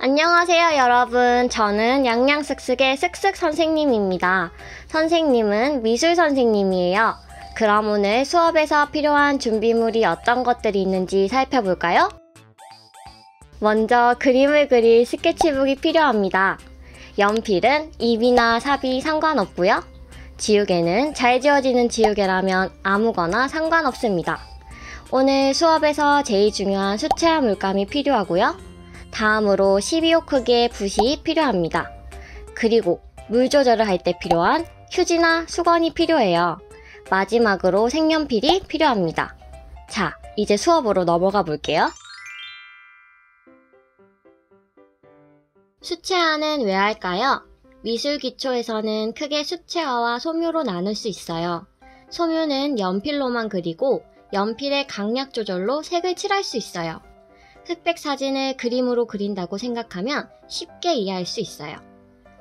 안녕하세요, 여러분. 저는 양양쓱쓱의 쓱쓱 선생님입니다. 선생님은 미술 선생님이에요. 그럼 오늘 수업에서 필요한 준비물이 어떤 것들이 있는지 살펴볼까요? 먼저 그림을 그릴 스케치북이 필요합니다. 연필은 입이나 삽이 상관없고요. 지우개는 잘 지워지는 지우개라면 아무거나 상관없습니다. 오늘 수업에서 제일 중요한 수채화 물감이 필요하고요. 다음으로 12호 크기의 붓이 필요합니다. 그리고 물 조절을 할 때 필요한 휴지나 수건이 필요해요. 마지막으로 색연필이 필요합니다. 자, 이제 수업으로 넘어가 볼게요. 수채화는 왜 할까요? 미술 기초에서는 크게 수채화와 소묘로 나눌 수 있어요. 소묘는 연필로만 그리고 연필의 강약 조절로 색을 칠할 수 있어요. 흑백 사진을 그림으로 그린다고 생각하면 쉽게 이해할 수 있어요.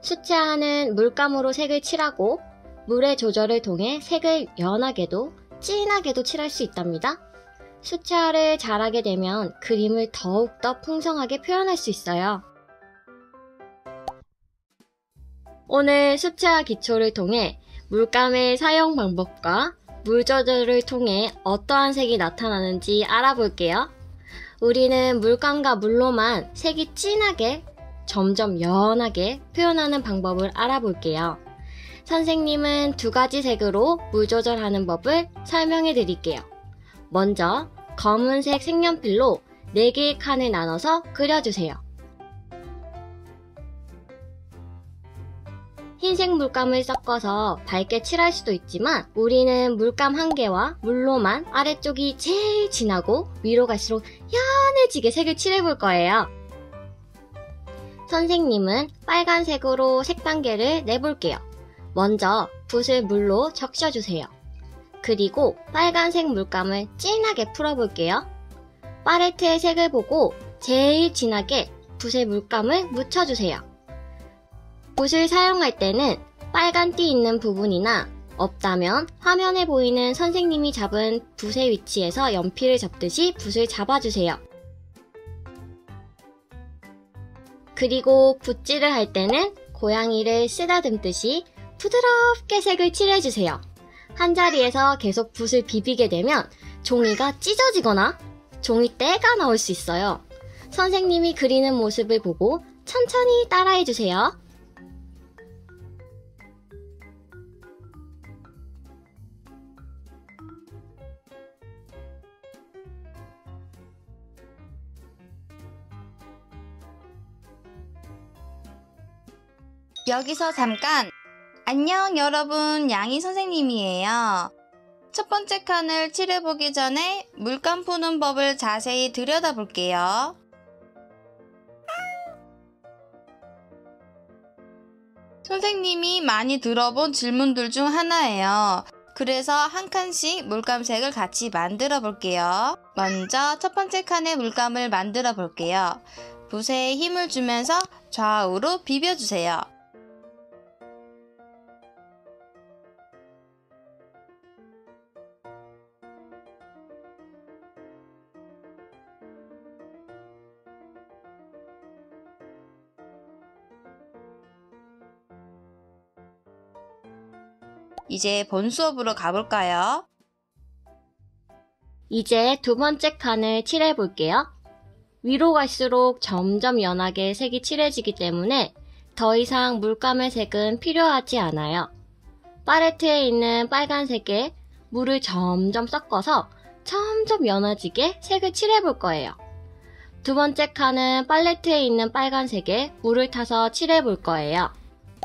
수채화는 물감으로 색을 칠하고 물의 조절을 통해 색을 연하게도 진하게도 칠할 수 있답니다. 수채화를 잘하게 되면 그림을 더욱더 풍성하게 표현할 수 있어요. 오늘 수채화 기초를 통해 물감의 사용 방법과 물 조절을 통해 어떠한 색이 나타나는지 알아볼게요. 우리는 물감과 물로만 색이 진하게 점점 연하게 표현하는 방법을 알아볼게요. 선생님은 두 가지 색으로 물 조절하는 법을 설명해 드릴게요. 먼저 검은색 색연필로 4개의 칸을 나눠서 그려주세요. 흰색 물감을 섞어서 밝게 칠할 수도 있지만 우리는 물감 1개와 물로만 아래쪽이 제일 진하고 위로 갈수록 연해지게 색을 칠해볼 거예요. 선생님은 빨간색으로 색 단계를 내볼게요. 먼저 붓을 물로 적셔주세요. 그리고 빨간색 물감을 진하게 풀어볼게요. 팔레트의 색을 보고 제일 진하게 붓에 물감을 묻혀주세요. 붓을 사용할 때는 빨간 띠 있는 부분이나 없다면 화면에 보이는 선생님이 잡은 붓의 위치에서 연필을 잡듯이 붓을 잡아주세요. 그리고 붓질을 할 때는 고양이를 쓰다듬듯이 부드럽게 색을 칠해주세요. 한자리에서 계속 붓을 비비게 되면 종이가 찢어지거나 종이때가 나올 수 있어요. 선생님이 그리는 모습을 보고 천천히 따라해주세요. 여기서 잠깐! 안녕 여러분, 양희 선생님이에요. 첫 번째 칸을 칠해보기 전에 물감 푸는 법을 자세히 들여다볼게요. 선생님이 많이 들어본 질문들 중 하나예요. 그래서 한 칸씩 물감색을 같이 만들어 볼게요. 먼저 첫 번째 칸에 물감을 만들어 볼게요. 붓에 힘을 주면서 좌우로 비벼주세요. 이제 본 수업으로 가볼까요? 이제 두 번째 칸을 칠해볼게요. 위로 갈수록 점점 연하게 색이 칠해지기 때문에 더 이상 물감의 색은 필요하지 않아요. 팔레트에 있는 빨간색에 물을 점점 섞어서 점점 연해지게 색을 칠해볼 거예요. 두 번째 칸은 팔레트에 있는 빨간색에 물을 타서 칠해볼 거예요.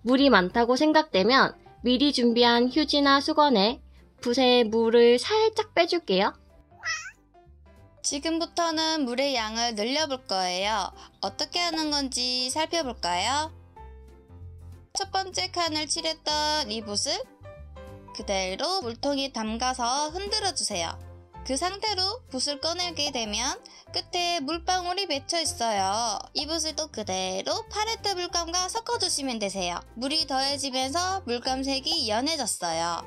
물이 많다고 생각되면 미리 준비한 휴지나 수건에 붓에 물을 살짝 빼줄게요. 지금부터는 물의 양을 늘려볼 거예요. 어떻게 하는 건지 살펴볼까요? 첫 번째 칸을 칠했던 이 붓을 그대로 물통에 담가서 흔들어 주세요. 그 상태로 붓을 꺼내게 되면 끝에 물방울이 맺혀 있어요. 이 붓을 또 그대로 팔레트 물감과 섞어주시면 되세요. 물이 더해지면서 물감색이 연해졌어요.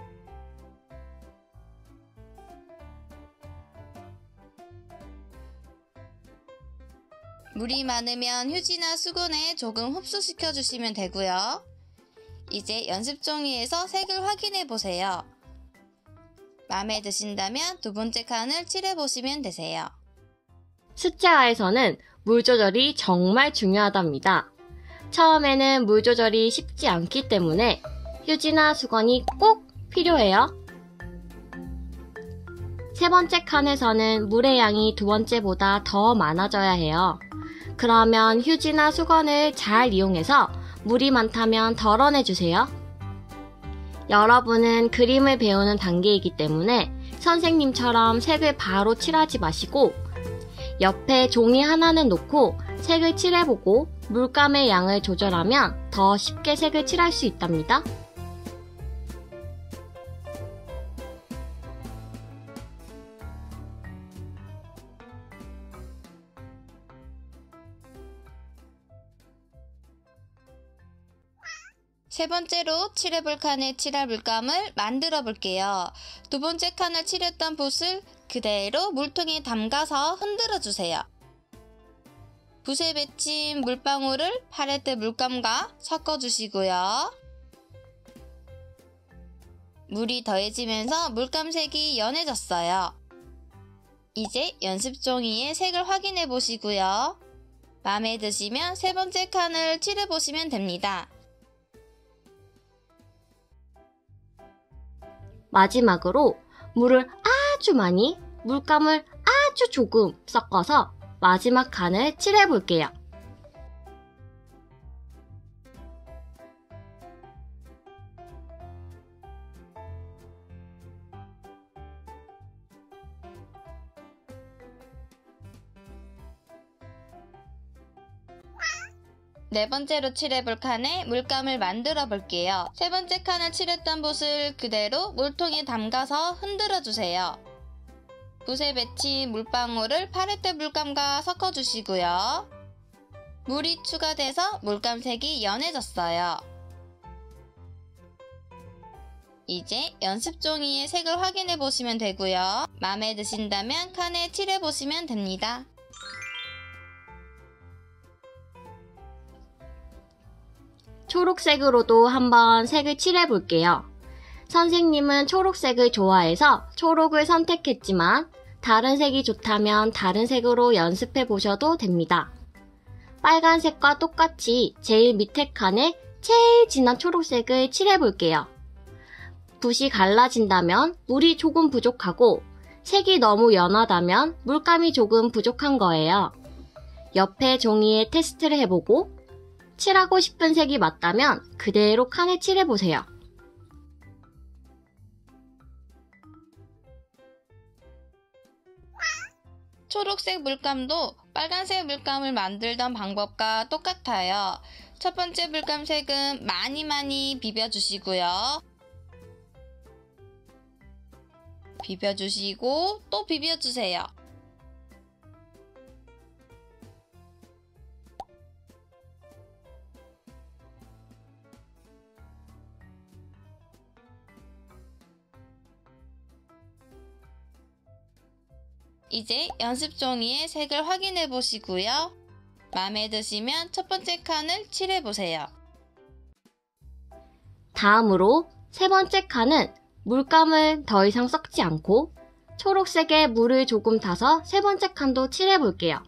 물이 많으면 휴지나 수건에 조금 흡수시켜 주시면 되고요. 이제 연습 종이에서 색을 확인해 보세요. 마음에 드신다면 두 번째 칸을 칠해 보시면 되세요. 수채화에서는 물 조절이 정말 중요하답니다. 처음에는 물 조절이 쉽지 않기 때문에 휴지나 수건이 꼭 필요해요. 세 번째 칸에서는 물의 양이 두 번째보다 더 많아져야 해요. 그러면 휴지나 수건을 잘 이용해서 물이 많다면 덜어내주세요. 여러분은 그림을 배우는 단계이기 때문에 선생님처럼 색을 바로 칠하지 마시고 옆에 종이 하나는 놓고 색을 칠해보고 물감의 양을 조절하면 더 쉽게 색을 칠할 수 있답니다. 세 번째로 칠해볼 칸에 칠할 물감을 만들어 볼게요. 두 번째 칸을 칠했던 붓을 그대로 물통에 담가서 흔들어 주세요. 붓에 맺힌 물방울을 팔레트 물감과 섞어 주시고요. 물이 더해지면서 물감색이 연해졌어요. 이제 연습 종이에 색을 확인해 보시고요. 마음에 드시면 세 번째 칸을 칠해 보시면 됩니다. 마지막으로 물을 아주 많이, 물감을 아주 조금 섞어서 마지막 칸을 칠해볼게요. 네 번째로 칠해볼 칸에 물감을 만들어 볼게요. 세 번째 칸을 칠했던 붓을 그대로 물통에 담가서 흔들어 주세요. 붓에 맺힌 물방울을 팔레트 물감과 섞어 주시고요. 물이 추가돼서 물감색이 연해졌어요. 이제 연습 종이에 색을 확인해 보시면 되고요. 마음에 드신다면 칸에 칠해 보시면 됩니다. 초록색으로도 한번 색을 칠해볼게요. 선생님은 초록색을 좋아해서 초록을 선택했지만 다른 색이 좋다면 다른 색으로 연습해 보셔도 됩니다. 빨간색과 똑같이 제일 밑에 칸에 제일 진한 초록색을 칠해볼게요. 붓이 갈라진다면 물이 조금 부족하고 색이 너무 연하다면 물감이 조금 부족한 거예요. 옆에 종이에 테스트를 해보고 칠하고 싶은 색이 맞다면 그대로 칸에 칠해보세요. 초록색 물감도 빨간색 물감을 만들던 방법과 똑같아요. 첫 번째 물감색은 많이 비벼주시고요. 비벼주시고 또 비벼주세요. 이제 연습 종이에 색을 확인해 보시고요. 마음에 드시면 첫 번째 칸을 칠해 보세요. 다음으로 세 번째 칸은 물감을 더 이상 섞지 않고 초록색에 물을 조금 타서 세 번째 칸도 칠해볼게요.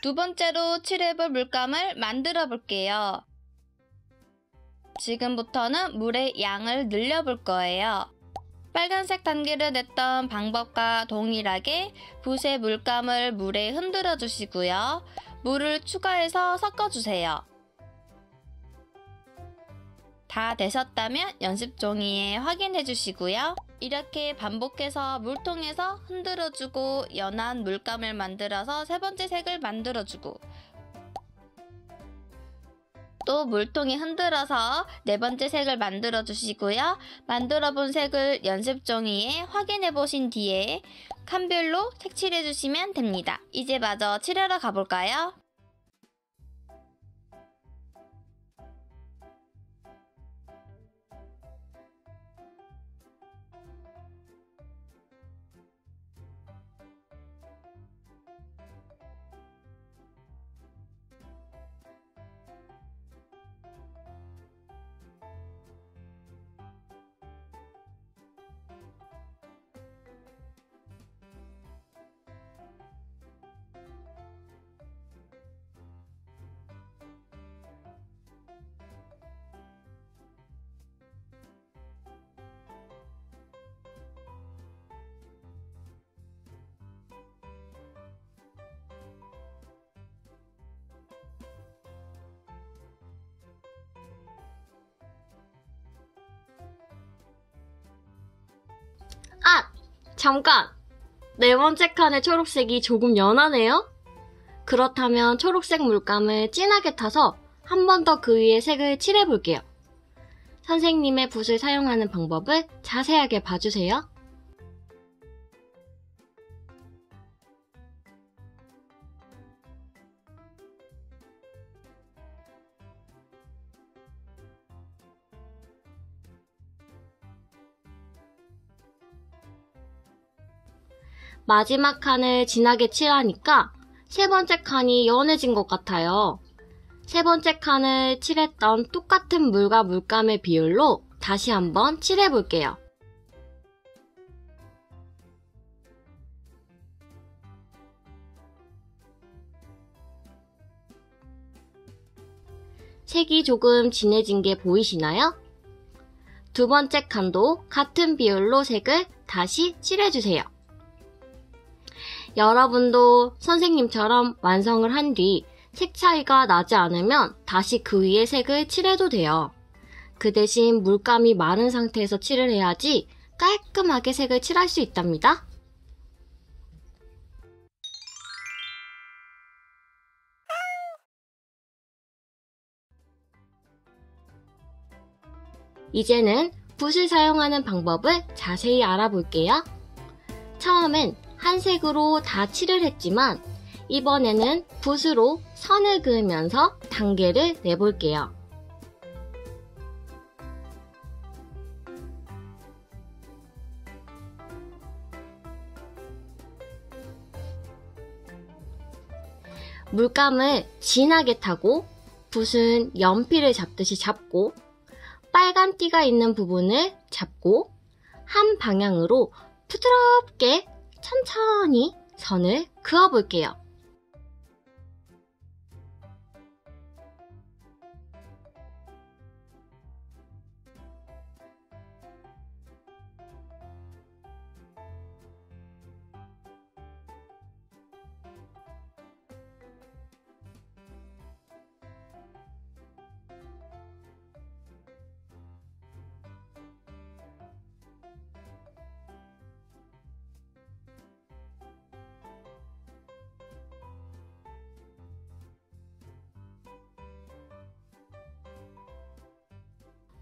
두 번째로 칠해볼 물감을 만들어 볼게요. 지금부터는 물의 양을 늘려볼 거예요. 빨간색 단계를 냈던 방법과 동일하게 붓에 물감을 물에 흔들어 주시고요. 물을 추가해서 섞어 주세요. 다 되셨다면 연습 종이에 확인해 주시고요. 이렇게 반복해서 물통에서 흔들어주고 연한 물감을 만들어서 세 번째 색을 만들어주고 또 물통에 흔들어서 네 번째 색을 만들어 주시고요. 만들어 본 색을 연습 종이에 확인해 보신 뒤에 칸별로 색칠해 주시면 됩니다. 이제 마저 칠하러 가볼까요? 아! 잠깐! 네 번째 칸의 초록색이 조금 연하네요? 그렇다면 초록색 물감을 진하게 타서 한 번 더 그 위에 색을 칠해볼게요. 선생님의 붓을 사용하는 방법을 자세하게 봐주세요. 마지막 칸을 진하게 칠하니까 세 번째 칸이 연해진 것 같아요. 세 번째 칸을 칠했던 똑같은 물과 물감의 비율로 다시 한번 칠해볼게요. 색이 조금 진해진 게 보이시나요? 두 번째 칸도 같은 비율로 색을 다시 칠해주세요. 여러분도 선생님처럼 완성을 한 뒤 색 차이가 나지 않으면 다시 그 위에 색을 칠해도 돼요. 그 대신 물감이 마른 상태에서 칠을 해야지 깔끔하게 색을 칠할 수 있답니다. 이제는 붓을 사용하는 방법을 자세히 알아볼게요. 처음엔 한 색으로 다 칠을 했지만 이번에는 붓으로 선을 그으면서 단계를 내볼게요. 물감을 진하게 타고 붓은 연필을 잡듯이 잡고 빨간 띠가 있는 부분을 잡고 한 방향으로 부드럽게 천천히 선을 그어볼게요.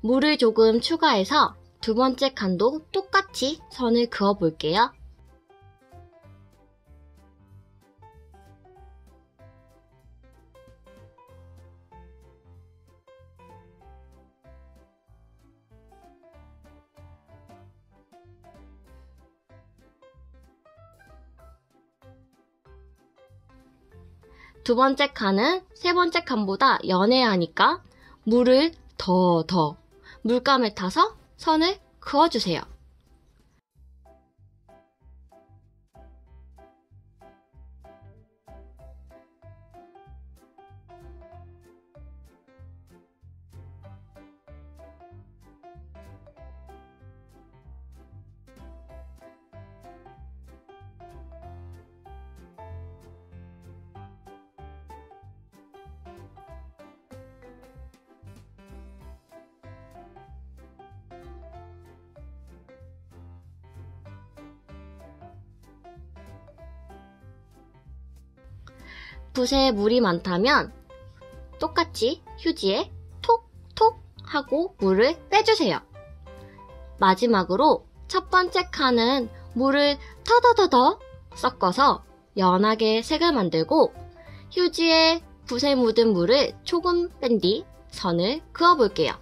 물을 조금 추가해서 두 번째 칸도 똑같이 선을 그어볼게요. 두 번째 칸은 세 번째 칸보다 연해야 하니까 물을 더 물감을 타서 선을 그어주세요. 붓에 물이 많다면 똑같이 휴지에 하고 물을 빼주세요. 마지막으로 첫 번째 칸은 물을 더더더더 섞어서 연하게 색을 만들고 휴지에 붓에 묻은 물을 조금 뺀 뒤 선을 그어볼게요.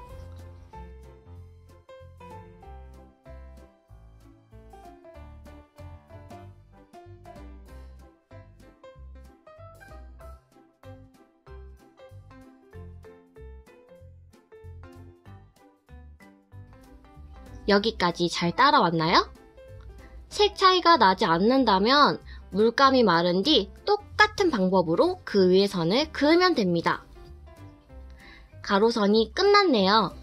여기까지 잘 따라왔나요? 색 차이가 나지 않는다면 물감이 마른 뒤 똑같은 방법으로 그 위에 선을 그으면 됩니다. 가로선이 끝났네요.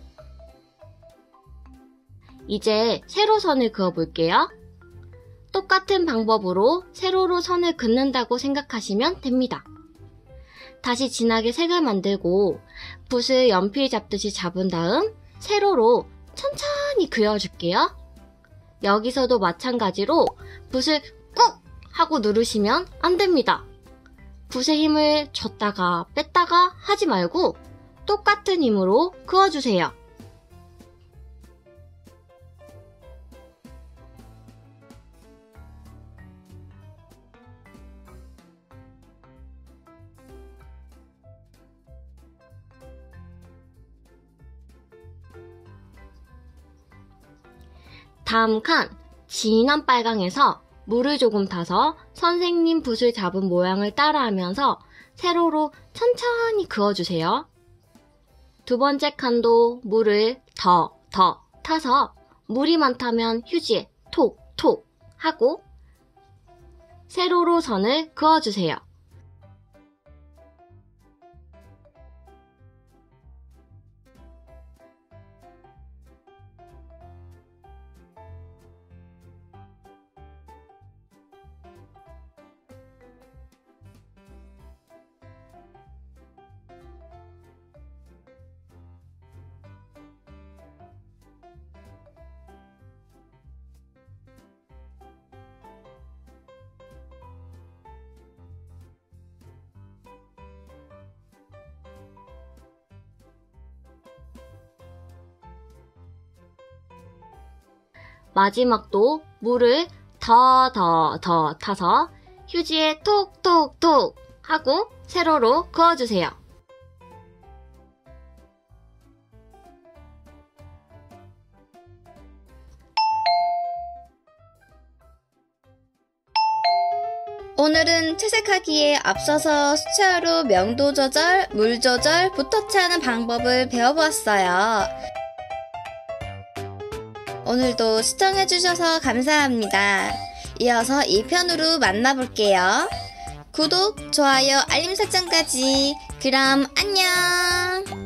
이제 세로선을 그어볼게요. 똑같은 방법으로 세로로 선을 긋는다고 생각하시면 됩니다. 다시 진하게 색을 만들고 붓을 연필 잡듯이 잡은 다음 세로로 천천히 그려줄게요. 여기서도 마찬가지로 붓을 꾹 하고 누르시면 안 됩니다. 붓의 힘을 줬다가 뺐다가 하지 말고 똑같은 힘으로 그어주세요. 다음 칸, 진한 빨강에서 물을 조금 타서 선생님 붓을 잡은 모양을 따라하면서 세로로 천천히 그어주세요. 두 번째 칸도 물을 더 타서 물이 많다면 휴지에 톡 하고 세로로 선을 그어주세요. 마지막도 물을 더 타서 휴지에 톡 하고 세로로 그어주세요. 오늘은 채색하기에 앞서서 수채화로 명도 조절, 물 조절, 붓터치하는 방법을 배워보았어요. 오늘도 시청해주셔서 감사합니다. 이어서 2편으로 만나볼게요. 구독, 좋아요, 알림 설정까지. 그럼 안녕!